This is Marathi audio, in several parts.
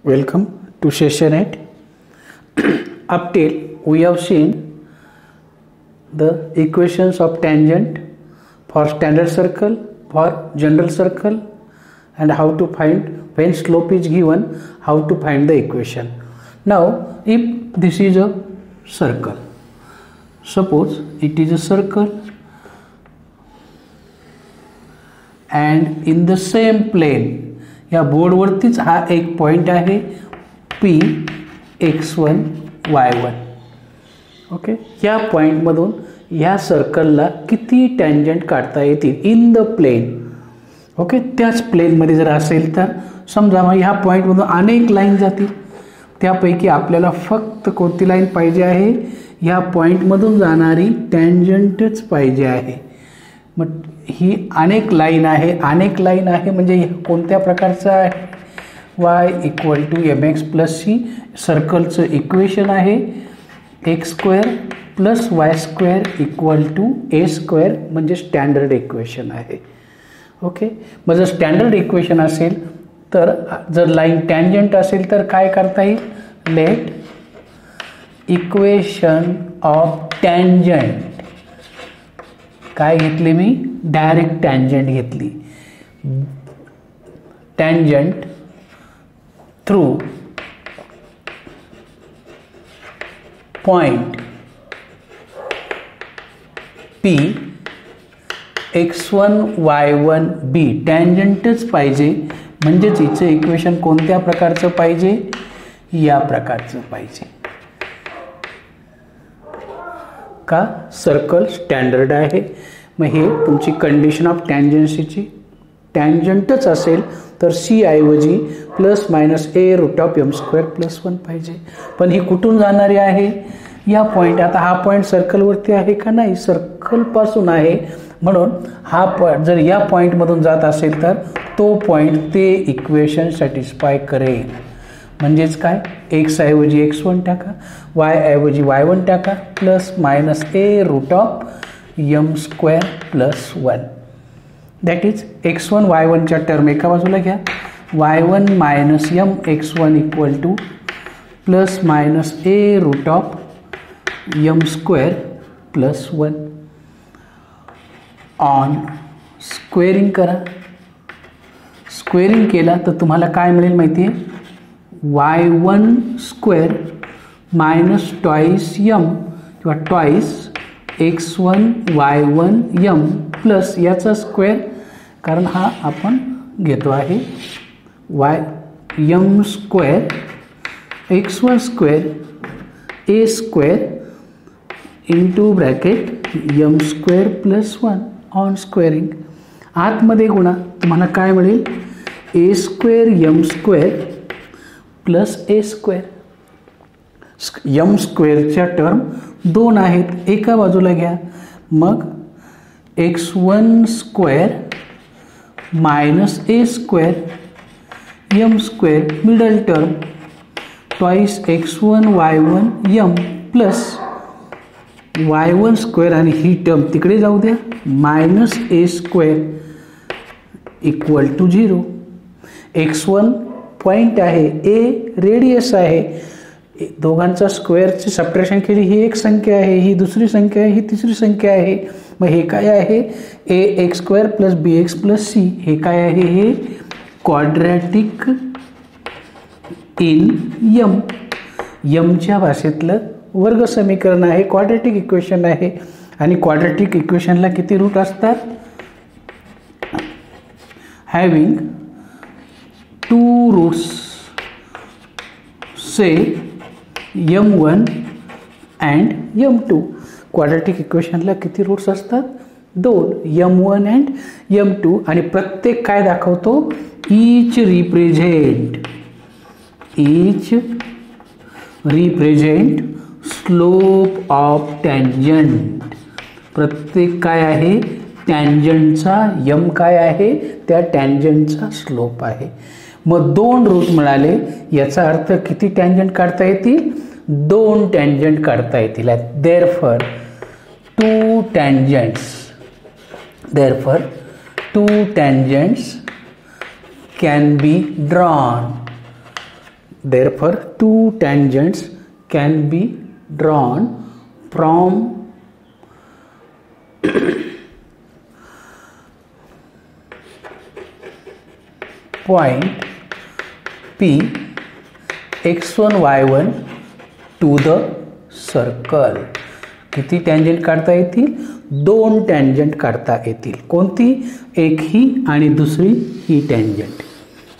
Welcome to session 8. Up till we have seen the equations of tangent for standard circle, for general circle, and how to find when slope is given, how to find the equation. Now if this is a circle, suppose it is a circle and in the same plane या बोर्डवरतीच हा एक पॉइंट आहे P x1 y1. ओके, या पॉइंटमधून या सर्कलला किती टँजंट काढता येतील इन द प्लेन. ओके, त्याच प्लेनमध्ये जर असेल तर समजा मग ह्या पॉईंटमधून अनेक लाईन जातील, त्यापैकी आपल्याला फक्त कोणती लाईन पाहिजे आहे, ह्या पॉईंटमधून जाणारी टँजंटच पाहिजे आहे. मग ही अनेक लाईन आहे म्हणजे कोणत्या प्रकारचं आहे, y equal to mx plus c सर्कलचं इक्वेशन आहे, x square plus y square equal to a square म्हणजे स्टँडर्ड इक्वेशन आहे. ओके, मग जर स्टँडर्ड इक्वेशन असेल तर जर लाईन टँजंट असेल तर काय करता येईल, लेट इक्वेशन ऑफ टँजंट काय घेतली मी, डायरेक्ट टँजंट घेतली, tangent through point P x1 y1 B टँजंटच पाहिजे म्हणजेच हिचं इक्वेशन कोणत्या प्रकारचं पाहिजे, या प्रकारचं पाहिजे. का सर्कल स्टँडर्ड आहे. मग हे तुमची कंडिशन ऑफ टँजन्सीची, टँजंटच असेल तर सी ऐवजी plus minus A root of M square plus 1 पाहिजे. पण ही कुठून जाणारी आहे, या पॉईंट. आता हा पॉईंट सर्कलवरती आहे का, नाही, सर्कलपासून आहे. म्हणून हा पॉईंट जर या पॉईंटमधून जात असेल तर तो पॉईंट ते इक्वेशन सॅटिस्फाय करेल. म्हणजेच काय, एक्स ऐवजी x1 टाका, वाय ऐवजी y1 टाका, plus minus A root of M square plus 1. That is x1 y1च्या टर्म एका बाजूला घ्या, y1 minus m x1 equal to plus minus A root of M square plus 1. On squaring करा, स्क्वेअरिंग केला तर तुम्हाला काय मिळेल माहिती आहे, y1 square minus twice m किंवा twice x1 y1 m plus याचा स्क्वेअर, कारण हा आपण घेतो आहे y m square x1 square A square into bracket m square plus 1. On squaring आतमध्ये गुणा, तुम्हाला काय मिळेल, a square m square plus a square. M स्क्वेअरच्या टर्म 2 आहेत, एका बाजूला घ्या. मग x1 square minus a square m square middle term twice x1 y1 m plus y1 square आणि ही टर्म तिकडे जाऊ द्या, minus a square equal to 0. x1 point आहे, ए रेडियस आहे, दोघांचा स्क्वेअरची सबट्रॅक्शन केली, ही एक संख्या आहे, ही दुसरी संख्या आहे, ही तिसरी संख्या आहे. मग हे काय आहे, ए एक्स स्क्वेअर प्लस बी एक्स प्लस सी. हे काय आहे, हे क्वाड्रॅटिक इन यम, यमच्या भाषेतलं वर्ग समीकरण आहे, क्वाड्रॅटिक इक्वेशन आहे. आणि क्वाड्रॅटिक इक्वेशनला किती रूट असतात, having 2 roots say m1 and m2. Quadratic इक्वेशनला किती रूट्स असतात, 2, m1 अँड m2. आणि प्रत्येक काय दाखवतो, each represent slope of tangent. प्रत्येक काय आहे, टँजंटचा यम काय आहे, त्या टँजंटचा स्लोप आहे. मग 2 रूट मिळाले, याचा अर्थ किती टँजंट काढता येतील, 2 टँजंट काढता येतील. Therefore 2 tangents can be drawn. therefore two tangents can be drawn from point P x1 y1 to the circle. किती टँजंट काढता येतील? 2 टँजंट काढता येतील. कोणती? एक ही आणि दुसरी ही टँजंट.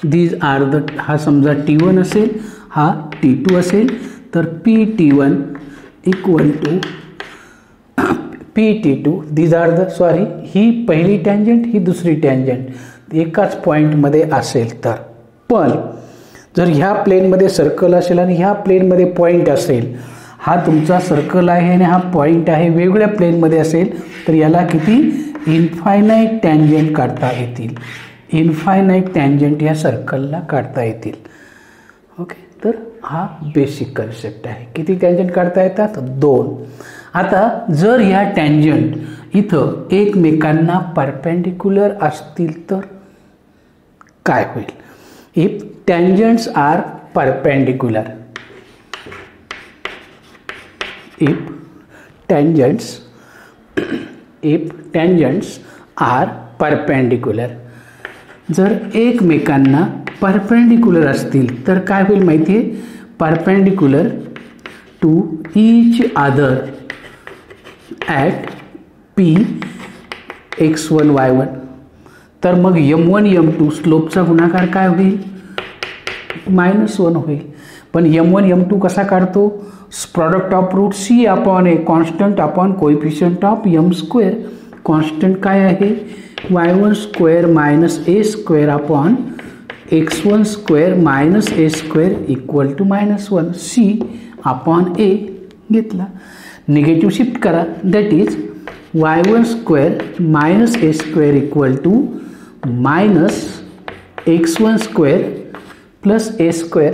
दीज आर द, हा समजा T1 असेल, हा T2 असेल, तर PT1 equal to PT2. These are the, sorry, ही पहिली टँजंट, ही दुसरी टँजंट एकाच पॉईंटमध्ये असेल तर. पण जर ह्या प्लेनमध्ये सर्कल असेल आणि ह्या प्लेनमध्ये पॉईंट असेल, हा तुमचा सर्कल आहे आणि हा पॉईंट आहे, वेगवेगळ्या प्लेनमध्ये असेल, तर याला किती? इन्फायनाईट टँजंट काढता येतील. इन्फायनाईट टँजंट या सर्कलला काढता येतील. ओके, तर हा बेसिक कन्सेप्ट आहे. किती टँजंट काढता येतात? 2. आता जर ह्या टँजंट इथं एकमेकांना परपेंडिक्युलर असतील तर काय होईल? If tangents are perpendicular, if tangents are perpendicular, जर एकमेकांना परपेंडिक्युलर असतील तर काय होईल माहिती आहे? Perpendicular to each other at P x1 y1, तर मग M1 M2 स्लोपचा गुणाकार काय होईल? -1 होईल. पण M1 M2 कसा काढतो? Product of root C upon a constant upon coefficient of M square. Constant काय आहे? y1 square minus a square upon x1 square minus a square equal to -1. C upon a घेतला, निगेटिव्ह शिफ्ट करा, that is y1 square minus a square equal to minus x1 square plus a square.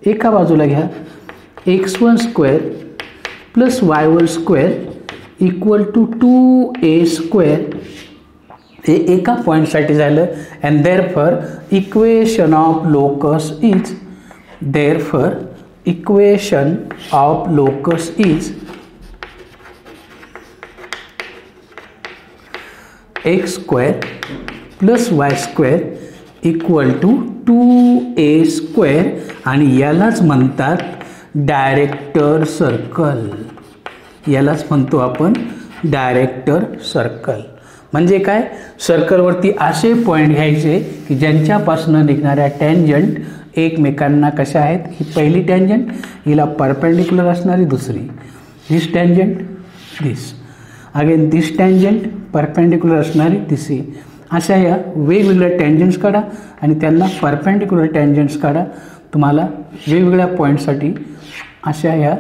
एका बाजूला घ्या, x1 square plus y1 square equal to 2a square. हे एका पॉईंटसाठी झालं. And therefore equation of locus is, therefore equation of locus is x square plus y square equal to 2a square. आणि यालाच म्हणतात डायरेक्टर सर्कल. यालाच म्हणतो आपण डायरेक्टर सर्कल. म्हणजे काय? सर्कलवरती असे पॉईंट घ्यायचे की ज्यांच्यापासून निघणाऱ्या टँजंट एकमेकांना कशा आहेत? ही पहिली टँजंट, हिला परपेंडिक्युलर असणारी दुसरी, दिस टँजंट, दिस अगेन दिस टँजंट परपेंडिक्युलर असणारी तिसरी. अशा या वेगवेगळ्या टँजंट्स काढा आणि त्यांना परपेंडिक्युलर टँजंट्स काढा. तुम्हाला वेगवेगळ्या पॉईंटसाठी अशा या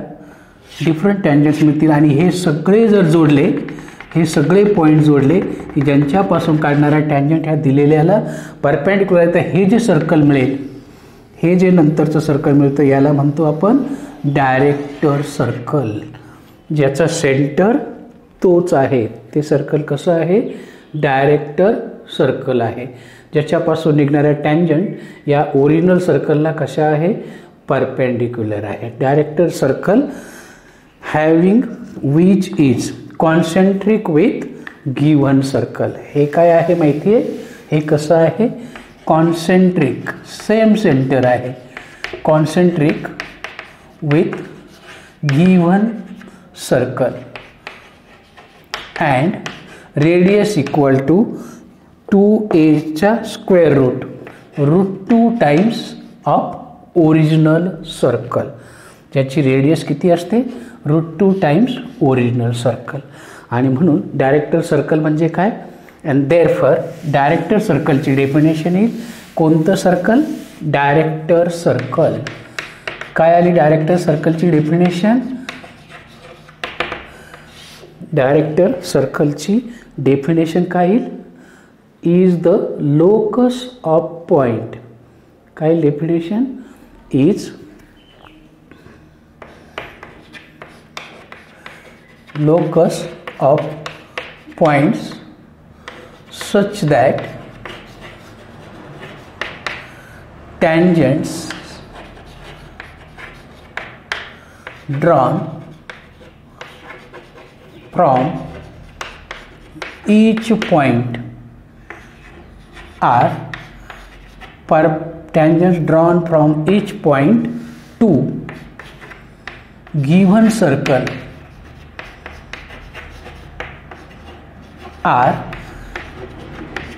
डिफरंट टँजंट्स मिळतील. आणि हे सगळे जर जोडले, हे सगळे पॉईंट जोडले की ज्यांच्यापासून काढणारा टँजंट ह्या दिलेल्याला परपेंडिक्युलर आहे, तर हे जे सर्कल मिळेल, हे जे नंतरचं सर्कल मिळतं, याला म्हणतो आपण डायरेक्टर सर्कल. ज्याचा सेंटर तोच आहे. ते सर्कल कसं आहे? डायरेक्टर सर्कल आहे. ज्याच्यापासून निघणाऱ्या टँजंट या ओरिजिनल सर्कलला कशा आहे? परपेंडिक्युलर आहे. Director circle having which is concentric with given circle. हे काय आहे माहिती आहे? हे कसं आहे? कॉन्सेंट्रिक, सेम सेंटर आहे. Concentric with given circle and radius equal to 2a square root, √2 times of original circle. ज्याची रेडियस किती असते? √2 टाइम्स ओरिजिनल सर्कल. आणि म्हणून डायरेक्टर सर्कल म्हणजे काय? अँड देअरफॉर डायरेक्टर सर्कलची डेफिनेशन येईल. कोणतं सर्कल? Director circle. काय आली डायरेक्टर सर्कलची डेफिनेशन? डायरेक्टर सर्कलची डेफिनेशन काय येईल? Is the locus of point. काय definition? Is locus of points such that tangents drawn from each point are tangents drawn from each point to given circle are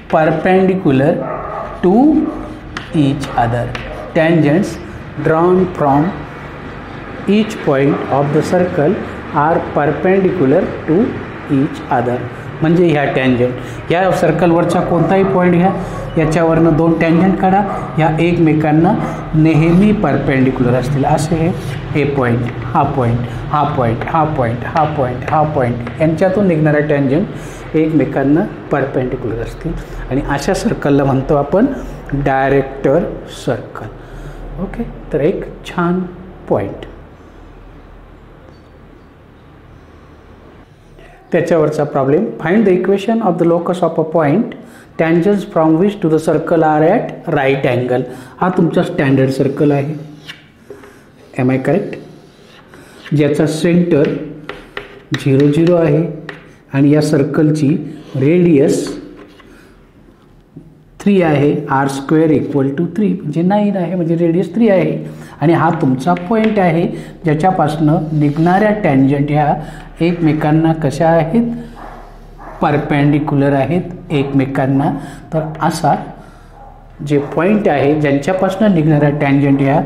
perpendicular to each other. Tangents drawn from each point of the circle are perpendicular to each other. म्हणजे ह्या टँजंट या सर्कलवरचा कोणताही पॉईंट घ्या, याच्यावरनं दोन टँजंट काढा, या एकमेकांना नेहमी परपेंडिक्युलर असतील. असे हे पॉईंट, हा पॉईंट, हा पॉईंट, हा पॉईंट, हा पॉईंट, हा पॉईंट, यांच्यातून निघणारा टँजंट एकमेकांना परपेंडिक्युलर असतील आणि अशा सर्कलला म्हणतो आपण डायरेक्टर सर्कल. ओके, तर एक छान पॉईंट. त्याच्यावरचा problem, find the equation of the locus of a point tangents from which to the circle are at right angle. हा तुमचा स्टँडर्ड सर्कल आहे, एम आय करेक्ट, ज्याचा सेंटर 0 0 आहे आणि या सर्कलची रेडियस 3 आहे. r² = 3 म्हणजे 9 आहे, म्हणजे रेडियस 3 आहे. आणि हा तुमचा पॉईंट आहे ज्याच्यापासनं निघणाऱ्या टँजंट ह्या एकमेकांना कशा आहेत, परपेंडिक्युलर आहेत एकमेकांना. तर असा जे पॉईंट आहे ज्यांच्यापासून निघणाऱ्या टँजंट ह्या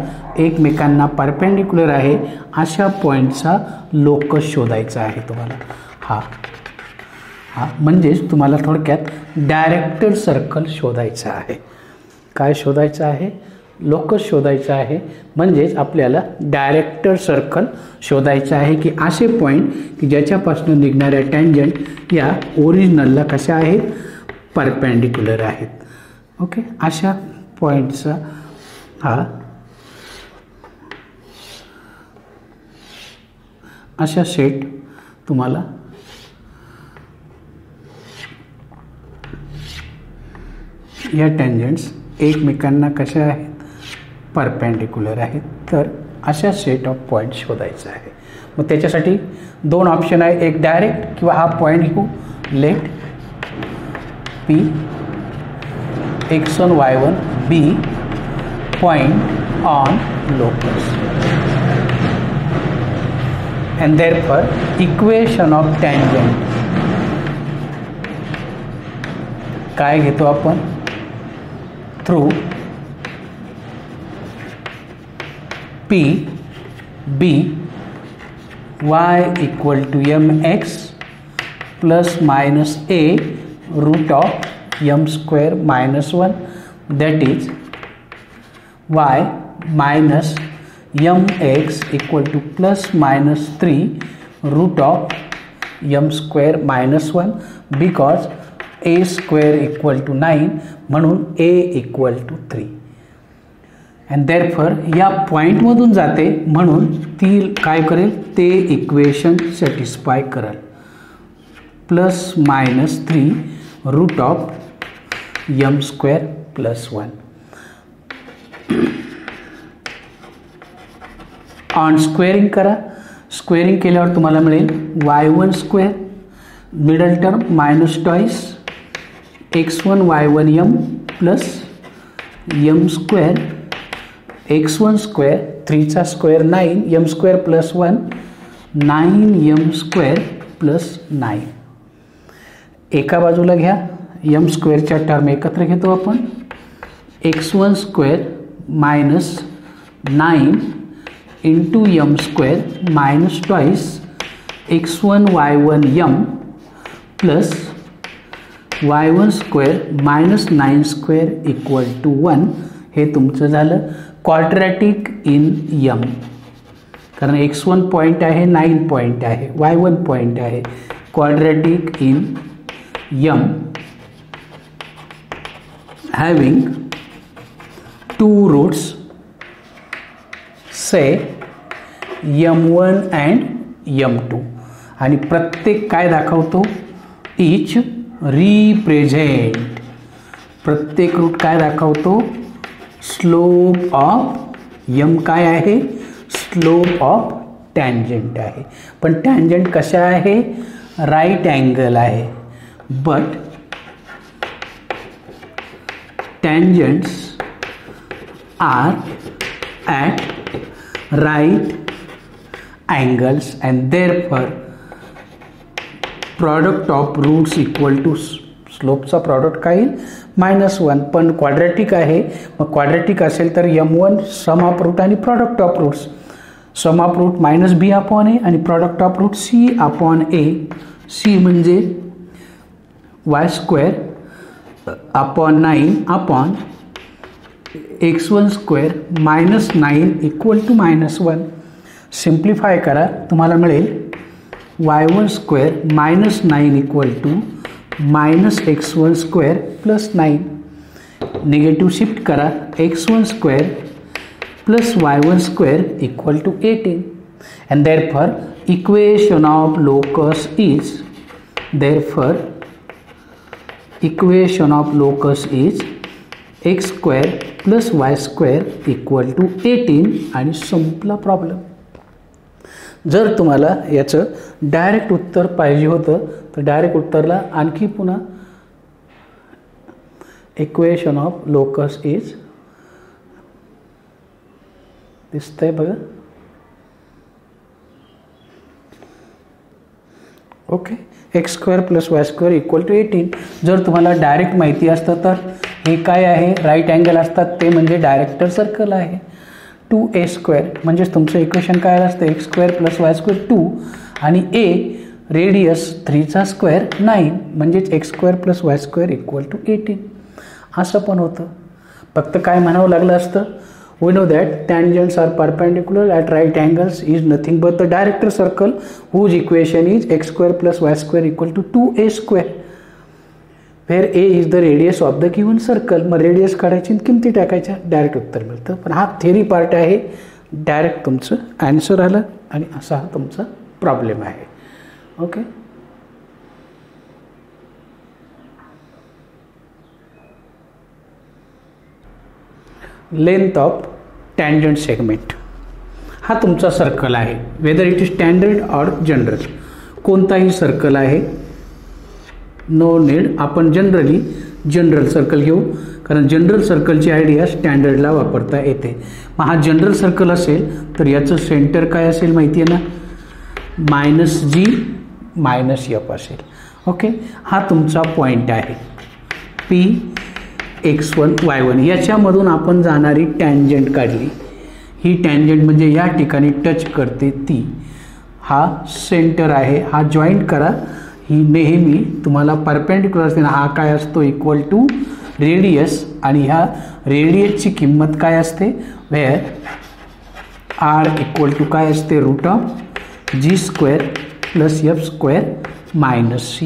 एकमेकांना परपेंडिक्युलर आहे, अशा पॉईंटचा लोकस शोधायचा आहे तुम्हाला. हा म्हणजेच तुम्हाला थोडक्यात डायरेक्टेड सर्कल शोधायचं आहे. काय शोधायचं आहे, लोकस शोधायचं आहे. म्हणजेच आपल्याला डायरेक्टेड सर्कल शोधायचं आहे की असे पॉईंट की ज्याच्यापासून निघणाऱ्या टँजंट या ओरिजिनलला कशा आहेत, परपेंडिक्युलर आहेत. ओके, अशा पॉईंटचा अशा सेट तुम्हाला या टँजंट्स एकमेकांना कशा आहेत, परपेंडिक्युलर आहेत. तर अशा सेट ऑफ पॉईंट शोधायचं आहे. मग त्याच्यासाठी दोन ऑप्शन आहे, एक डायरेक्ट किंवा हा पॉईंट घेऊ, late P x1 y1 B point on locus and therefore equation of tangent काय घेतो आपण, through P B y = mx plus minus a root of m² - 1, that is y minus mx = plus minus 3 root of m² - 1 because a² = 9 म्हणून a = 3 and therefore या पॉईंटमधून जाते म्हणून ती काय करेल, ते इक्वेशन सॅटिस्फाय करेल. Plus minus 3 root of m² + 1 on squaring करा. स्क्वेअरिंग केल्यावर तुम्हाला मिळेल y1² middle term minus twice x1 y1 m plus m² x1² 3चा स्क्वेअर 9 m² + 1 9m² + 9. एका बाजूला घ्या, m²च्या टर्म एकत्र घेतो आपण, x1² - 9 into m² minus twice x1 y1 m plus y1² - 9² = 1. हे तुमचं झालं क्वाड्रॅटिक इन m, कारण x1 पॉईंट आहे, 9 पॉईंट आहे, y1 पॉईंट आहे. Quadratic in m having 2 roots say m1 and m2 आणि प्रत्येक काय दाखवतो, इच रिप्रेझेंट. प्रत्येक रूट काय दाखवतो, स्लोप ऑफ m काय आहे, स्लोप ऑफ टॅन्जंट आहे. पण टॅन्जंट कशा आहे? राईट अँगल आहे. But tangents are at right angles and therefore product of roots equal to स्लोपचा प्रॉडक्ट काय येईल? -1. पण क्वाड्रॅटिक आहे, मग क्वाड्रॅटिक असेल तर m1 सम ऑफ रूट आणि product of roots. Sum of root -b/a आणि product of root c/a. c म्हणजे y² upon 9 upon x1 square -9 equal to -1. Simplify करा, तुम्हाला मिळेल y1 square -9 equal to -x1 square plus 9. Negative shift करा, x1 square plus y1 square equal to 18. And therefore equation of locus is x square plus y square equal to 18 आणि संपला प्रॉब्लेम. जर तुम्हाला याचं डायरेक्ट उत्तर पाहिजे होतं तर डायरेक्ट उत्तरला आणखी पुन्हा इक्वेशन ऑफ लोकस इज दिसतंय बघा. Okay, x square plus y square equal to 18. जर तुम्हाला डायरेक्ट माहिती असतं तर हे काय आहे? राईट अँगल असतात ते म्हणजे डायरेक्टर सर्कल आहे. 2a² म्हणजेच तुमचं इक्वेशन काय असतं? X square plus y square 2 आणि a रेडियस 3चा स्क्वेअर 9 म्हणजेच x square plus y square equal to 18. असं पण होतं. फक्त काय म्हणावं लागलं असतं? We know that tangents are perpendicular at right angles is nothing but the director circle whose equation is x square plus y square equal to 2a², where a is the radius of the given circle. मग रेडियस काढायची किमती टाकायच्या, डायरेक्ट उत्तर मिळतं. पण हा थेरी पार्ट आहे, डायरेक्ट तुमचं ॲन्सर आलं आणि असा हा तुमचा प्रॉब्लेम आहे. Okay, length of tangent segment. हा तुमचा सर्कल आहे, whether it is standard or general. कोणताही सर्कल आहे, नो नीड आपण जनरल सर्कल घेऊ, कारण जनरल सर्कलची आयडिया स्टँडर्डला वापरता येते. मग हा जनरल सर्कल असेल तर याचं सेंटर काय असेल माहिती आहे ना? -g -f असेल. ओके, हा तुमचा पॉईंट आहे P x1 y1. याच्यामधून आपण जाणारी टँजंट काढली. ही टँजंट म्हणजे या ठिकाणी टच करते ती. हा सेंटर आहे, हा जॉईंट करा. ही नेहमी तुम्हाला परपेंडिक्युलर असते ना, हा काय असतो? Equal to radius. आणि ह्या रेडियसची किंमत काय असते? वेअर r इक्वल टू काय असते? Root of g² plus f² minus c.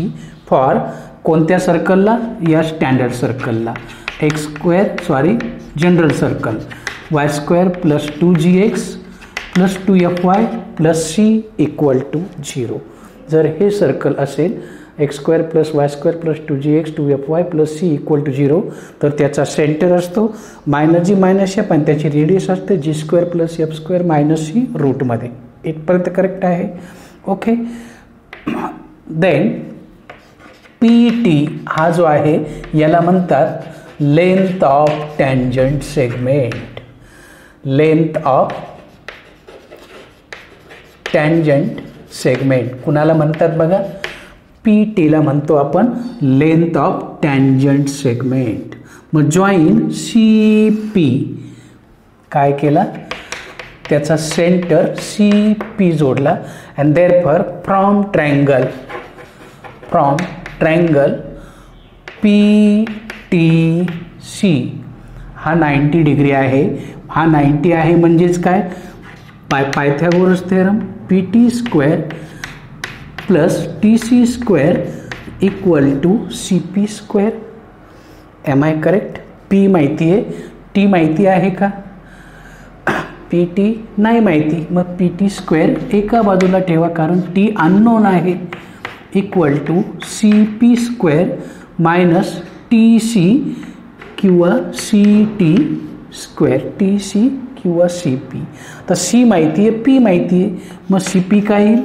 For कोणत्या सर्कलला? या स्टँडर्ड सर्कलला. General circle y² plus 2gx plus 2fy plus c equal to 0. जर हे सर्कल असेल x² plus y² plus 2gx 2fy plus c equal to 0, तर त्याचा सेंटर असतो -g -f आणि त्याची रेडियस असते g² plus f² minus c रूटमध्ये. इथपर्यंत करेक्ट आहे. ओके, देन PT हा जो आहे याला म्हणतात length of tangent segment. Length of tangent segment कुणाला म्हणतात बघा? PTला म्हणतो आपण लेंथ ऑफ टँजंट सेगमेंट. मग जॉईन CP काय केला? त्याचा सेंटर CP जोडला. And therefore from triangle PTC हा 90 डिग्री आहे. हा 90 आहे म्हणजेच काय? Pythagoras theorem PT² plus TC² equal to CP². Am I correct? P माहिती आहे, T माहिती आहे का? PT नाही माहिती. मग PT² एका बाजूला ठेवा कारण T अननोन आहे. Equal to CP² minus TC किंवा CT स्क्वेअर टी सी किंवा सी पी. तर सी माहिती आहे, पी माहिती आहे, मग सी पी काय येईल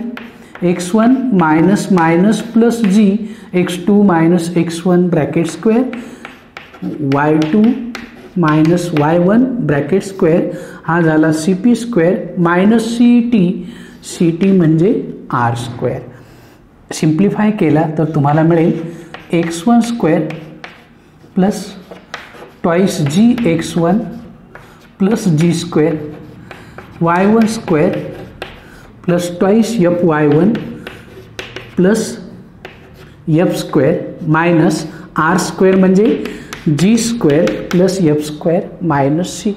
x1 minus minus plus g x2 minus x1 bracket square y2 minus y1 bracket square हा झाला C P square minus C T म्हणजे आर स्क्वेअर. सिम्प्लिफाय केला तर तुम्हाला मिळेल x1 square plus twice g x1 plus g square y1 square plus twice f y1 plus f square minus r square म्हणजे g square plus f square minus c.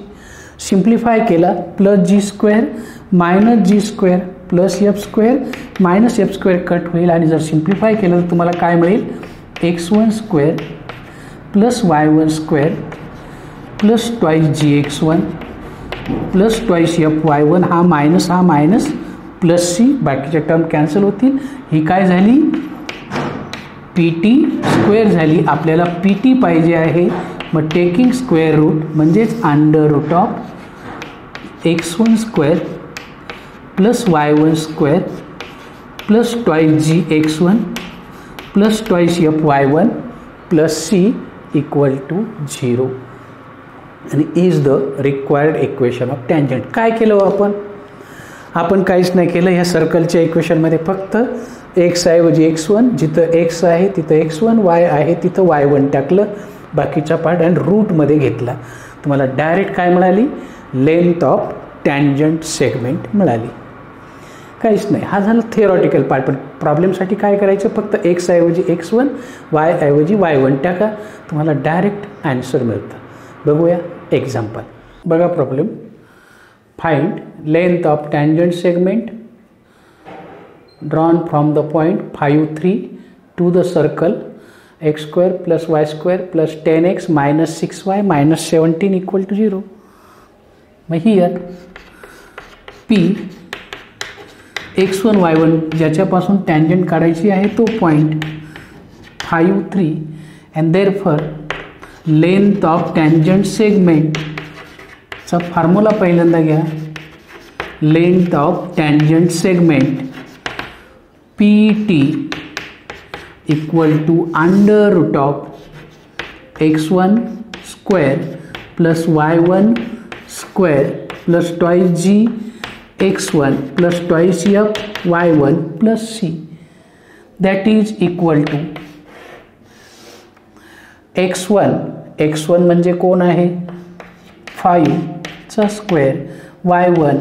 Simplify केला प्लस जी स्क्वेअर मायनस जी square plus f square minus F square cut होईल आणि जर सिम्प्लिफाय केलं तर तुम्हाला काय मिळेल x1 square plus y1 square plus twice g x1 plus twice f y1 हा मायनस प्लस सी बाकीच्या टर्म कॅन्सल होतील. ही काय झाली पी टी स्क्वेअर झाली. आपल्याला पी टी पाहिजे आहे, मग टेकिंग स्क्वेअर रूट म्हणजेच under root of x1 square plus y1 square plus twice g x1 plus twice f y1 plus c equal to 0 आणि is the required equation of tangent. काय केलं आपण काहीच नाही केलं. ह्या सर्कलच्या इक्वेशनमध्ये फक्त x ऐवजी x1 जिथं x आहे तिथं x1, y आहे तिथं y1 टाकलं, बाकीचा पार्ट आणि रूटमध्ये घेतला. तुम्हाला डायरेक्ट काय मिळाली लेंथ ऑफ टँजंट सेगमेंट मिळाली. काहीच नाही. हा झाला थिअरॉटिकल पार्ट. पण प्रॉब्लेमसाठी काय करायचं फक्त x ऐवजी x1, y ऐवजी y1 टाका, तुम्हाला डायरेक्ट आन्सर मिळतं. बघूया एक्झाम्पल. बघा problem. Find length of tangent segment drawn from the point 5, 3 to the circle x square plus y square plus 10x minus 6y minus 17 equal to 0. Here P x1 y1 ज्याच्यापासून टँजंट काढायची आहे तो point 5, 3 and therefore length of tangent segment चा फॉर्म्युला पहिल्यांदा घ्या. Length of tangent segment PT equal to under root of x1 square plus y1 square plus twice g x1 plus twice f y1 plus c, that is equal to x1 म्हणजे कोण आहे 5 चा स्क्वेअर y1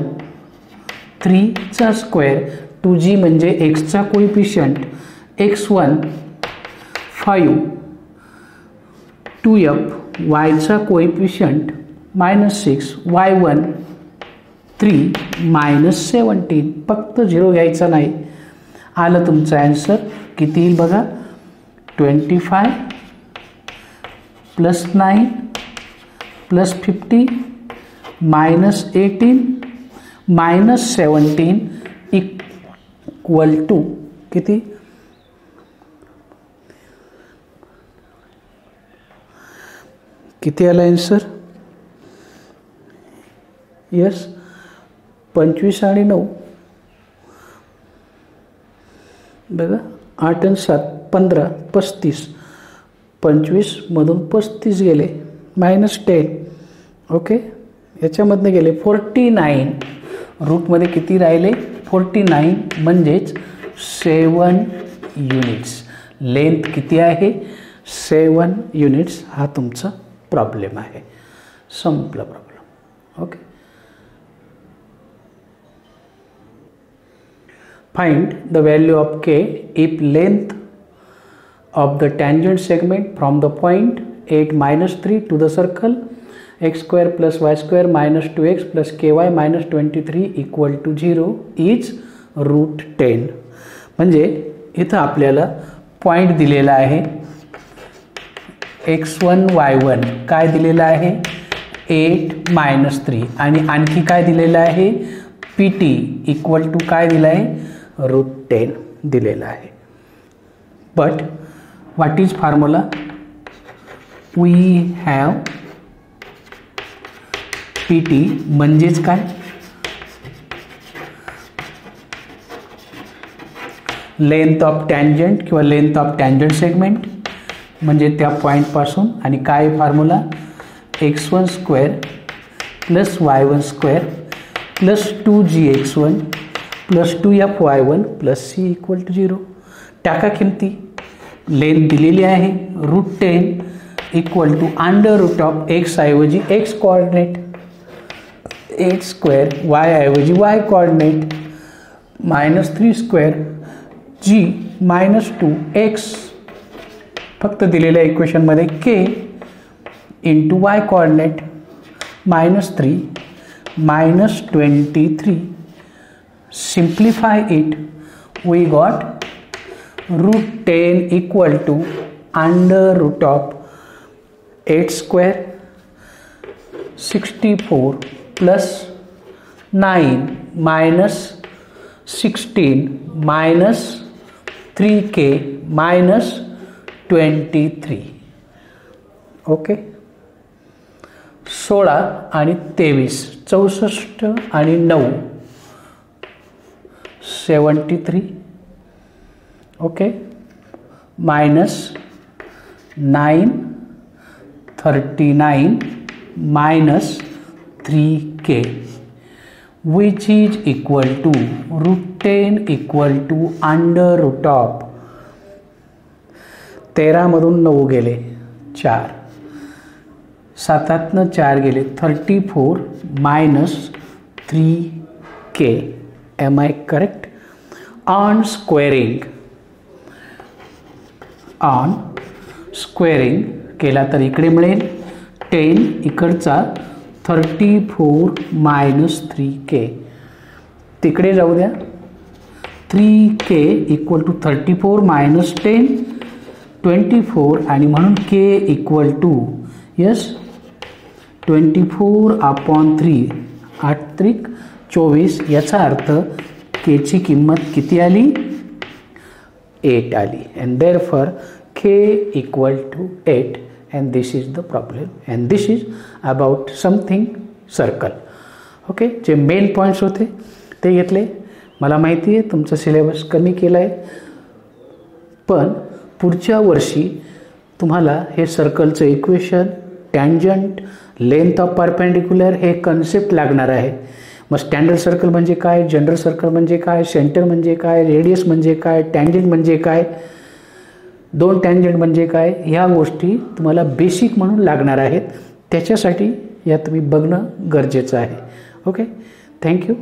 3 चा स्क्वेअर 2g म्हणजे x चा कोइफिशियंट x1 5 2f y चा कोइफिशियंट -6 y1 3 -17. फक्त 0 घ्यायचा नाही. आलं तुमचं आन्सर. किती येईल बघा 25 प्लस 9 प्लस 50 -18 -17 इक्वल टू किती आला आन्सर. यस 25 आणि 9 बघा 8 आणि 7 15 35 25 मधून 35 गेले -10 ओके. याच्यामधनं गेले 49 रूटमध्ये किती राहिले 49 म्हणजेच 7 युनिट्स. लेंथ किती आहे 7 युनिट्स. हा तुमचा प्रॉब्लेम आहे. संपला problem. Okay. Find the value of k if length of the tangent segment from the point 8 -3 to the circle x square plus y square minus 2x plus ky minus 23 equal to 0 is √10. म्हणजे इथं आपल्याला पॉइंट दिलेला आहे x1 y1 काय दिलेला आहे 8 -3 आणि आणखी काय दिलेलं आहे pt इक्वल टू काय दिलं आहे √10 दिलेला आहे. But what is formula we have P T म्हणजेच काय, लेंथ ऑफ टँजंट किंवा लेंथ ऑफ टँजंट सेगमेंट, म्हणजे त्या पॉईंटपासून. आणि काय formula, x1 square plus y1 square plus 2gx1 plus 2fy1 plus c equal to 0. टाका किमती. लेंथ दिलेली आहे √10 equal to under root of x ऐवजी x coordinate, h square, y ऐवजी y coordinate, -3 square g -2x, फक्त दिलेल्या इक्वेशनमध्ये k into y coordinate, -3 -23. Simplify it, we got √10 equal to under root of 8 square 64 plus 9 minus 16 minus 3k minus 23. Okay. 16 आणि 23, 64 आणि 9, 73. Okay. Minus 9, 39 minus 3k which is equal to √10 equal to under root of 13 मधून 9 गेले 4, 7 4 गेले 34 minus 3k. Am I correct? On squaring केला तर इकडे मिळेल 10, इकडचा 34 मायनस 3k, तिकडे जाऊ द्या. 3k इक्वल टू 34 मायनस 10 24, आणि म्हणून k इक्वल टू 24/3, 8 24. याचा अर्थ k ची किंमत किती आली? 8 आली. And therefore k equal to 8. and this is the problem, and this is about something circle. Okay. जे मेन पॉईंट्स होते ते घेतले. मला माहिती आहे तुमचा सिलेबस कमी केला आहे, पण पुढच्या वर्षी तुम्हाला हे सर्कलचं इक्वेशन, टँजंट, लेंथ ऑफ परपेंडिक्युलर हे कन्सेप्ट लागणार आहे. मग स्टँडर्ड सर्कल म्हणजे काय, जनरल सर्कल म्हणजे काय, सेंटर म्हणजे काय, रेडियस म्हणजे काय, टँजंट म्हणजे काय, 2 टँजंट म्हणजे काय, ह्या गोष्टी तुम्हाला बेसिक म्हणून लागणार आहेत. त्याच्यासाठी या तुम्ही बघणं गरजेचं आहे. ओके. थँक्यू.